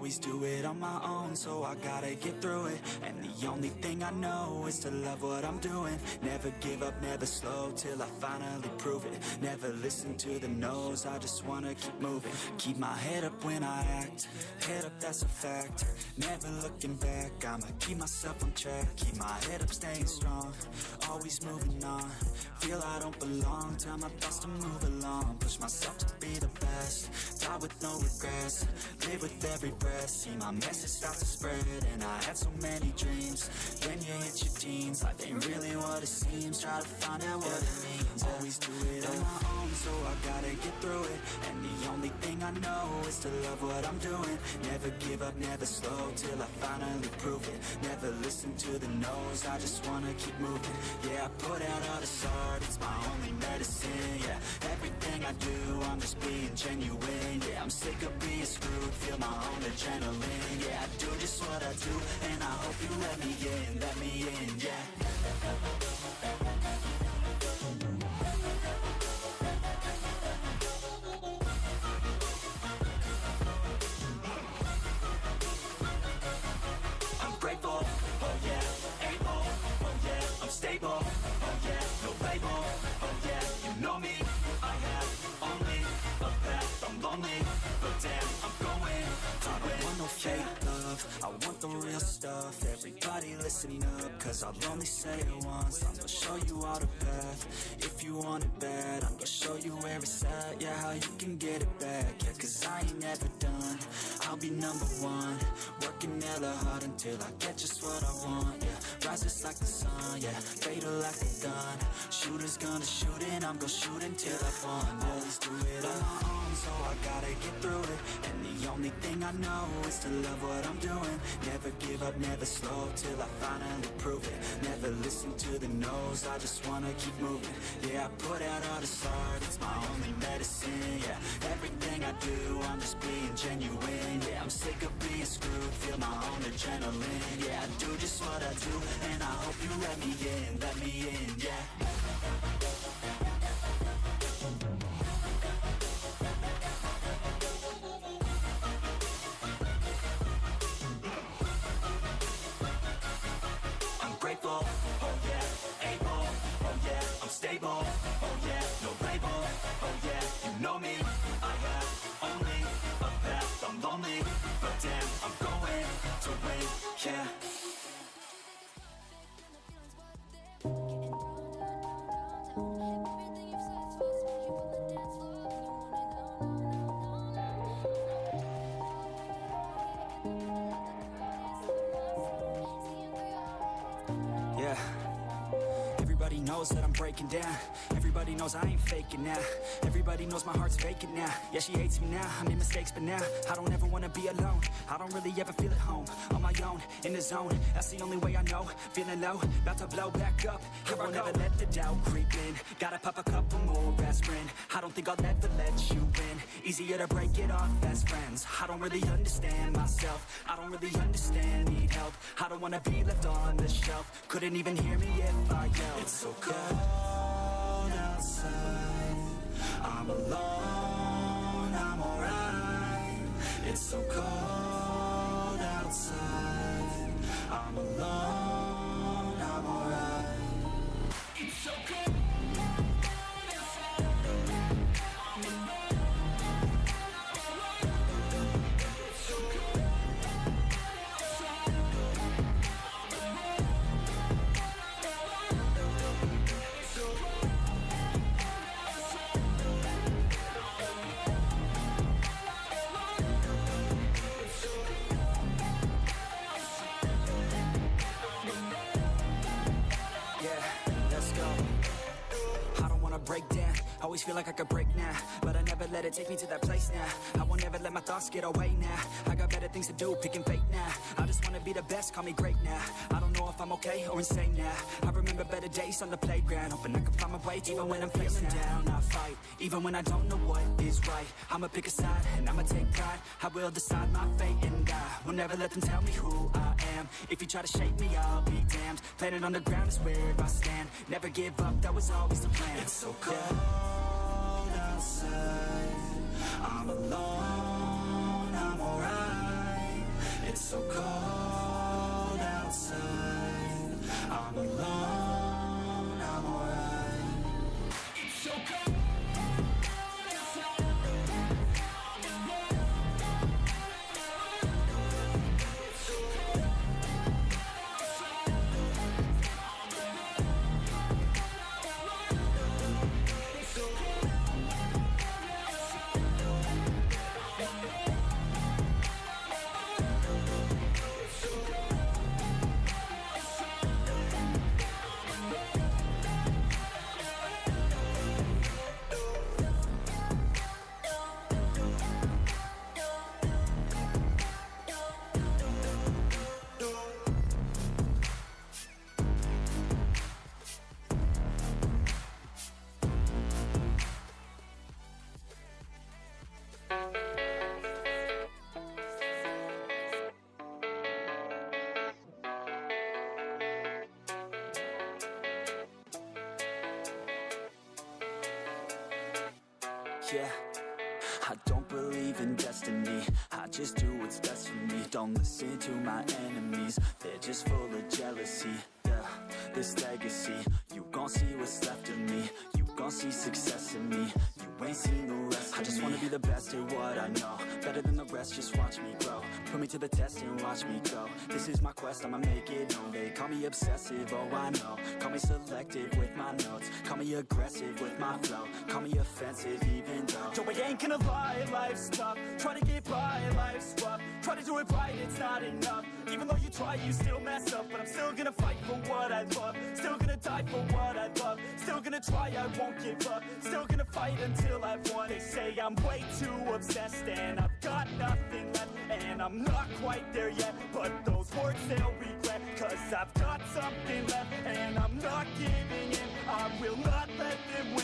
always do it on my own, so I gotta get through it. And the only thing I know is to love what I'm doing. Never give up, never slow, till I finally prove it. Never listen to the no's, I just wanna keep moving. Keep my head up when I act, head up, that's a fact. Never looking back, I'ma keep myself on track. Keep my head up, staying strong, always moving on. Feel I don't belong, tell my thoughts to move along. Push myself to be the best, die with no regrets. Live with every breath, see my message start to spread. And I had so many dreams, then you hit your teens. Life ain't really what it seems, try to find out what it means. Always do it on my own, so I gotta get through it. And the only thing I know is to love what I'm doing. Never give up, never slow, till I finally prove it. Never listen to the no's, I just wanna keep moving. Yeah, I put out all this art, it's my only medicine. Yeah, everything I do, I'm just being genuine. Yeah, I'm sick of being screwed, feel my own adrenaline. Yeah, I do just what I do, and I hope you let me in, yeah. I'm grateful, oh yeah, able, oh yeah, I'm stable, oh yeah, no label, oh yeah, you know me, I have only a path, I'm lonely, but damn, I'm going to win. I don't want no fake love, I want the real stuff. Everybody listen up, cause I'll only say it once. I'm gonna show you all the path, if you want it bad. I'm gonna show you where it's at, yeah, how you can get it back. Yeah, cause I ain't never done, I'll be number one. Working hella hard until I get just what I want, yeah. Rises like the sun, yeah, fatal like a gun. Shooters gonna shoot and I'm gonna shoot until I won. Always do it on my own, so I gotta get through it. And the only thing I know is to love what I'm doing. Never give up, never slow, till I finally prove it. Never listen to the no's, I just wanna keep moving. Yeah, I put out all this art, it's my only medicine. Yeah, everything I do, I'm just being genuine. Yeah, I'm sick of being screwed, feel my own adrenaline. Yeah, I do just what I do, and I hope you let me in, yeah. Grateful, oh yeah, able, oh yeah, I'm stable, oh yeah, no label, oh yeah, you know me, I have only a path, I'm lonely, but damn, I'm going to win, yeah. Everybody knows that I'm breaking down. Everybody knows I ain't faking now. Everybody knows my heart's vacant now. Yeah, she hates me now, I made mistakes but now I don't ever wanna be alone. I don't really ever feel at home. On my own, in the zone, that's the only way I know. Feeling low, about to blow back up. Here I never let the doubt creep in. Gotta pop a couple more aspirin. I don't think I'll ever let you in. Easier to break it off best friends. I don't really understand myself, I don't really understand, need help. I don't wanna be left on the shelf. Couldn't even hear me if I yelled. It's so cold outside, I'm alone, I'm alright. It's so cold outside, I'm alone, I'm alright. It's so cold. Break down, always feel like I could break now, but I never let it take me to that place now. I won't ever let my thoughts get away now. I got better things to do, picking fate now. I just wanna be the best, call me great now. I don't know if I'm okay or insane now. I remember better days on the playground, hoping I can find my way. Even when I'm feeling down, I fight. Even when I don't know what is right, I'ma pick a side and I'ma take pride. I will decide my fate and I will never let them tell me who I am. If you try to shake me, I'll be damned. Planet on the ground is where I stand. Never give up, that was always the plan. It's so cold outside, I'm alone, I'm alright. so cold outside. I'm alone, I'm alright. It's so cold. Yeah, I don't believe in destiny, I just do what's best for me. Don't listen to my enemies, they're just full of jealousy. Yeah, this legacy, you gon' see what's left of me. You gon' see success in me, you ain't seen the rest of me. I just wanna be the best at what I know, better than the rest, just watch me grow. Put me to the test and watch me go. This is my quest, I'ma make it known. They call me obsessive, oh I know. Call me selective with my notes, call me aggressive with my flow. Call me offensive even though yo, I ain't gonna lie, life's tough. Try to get by, life's rough. Try to do it right, it's not enough. Even though you try, you still mess up. But I'm still gonna fight for what I love, still gonna die for what I love. Still gonna try, I won't give up. Still gonna fight until I've won. They say I'm way too obsessed and I've got nothing left. And I'm not quite there yet, but those words they'll regret. Cause I've got something left and I'm not giving in. I will not let them win.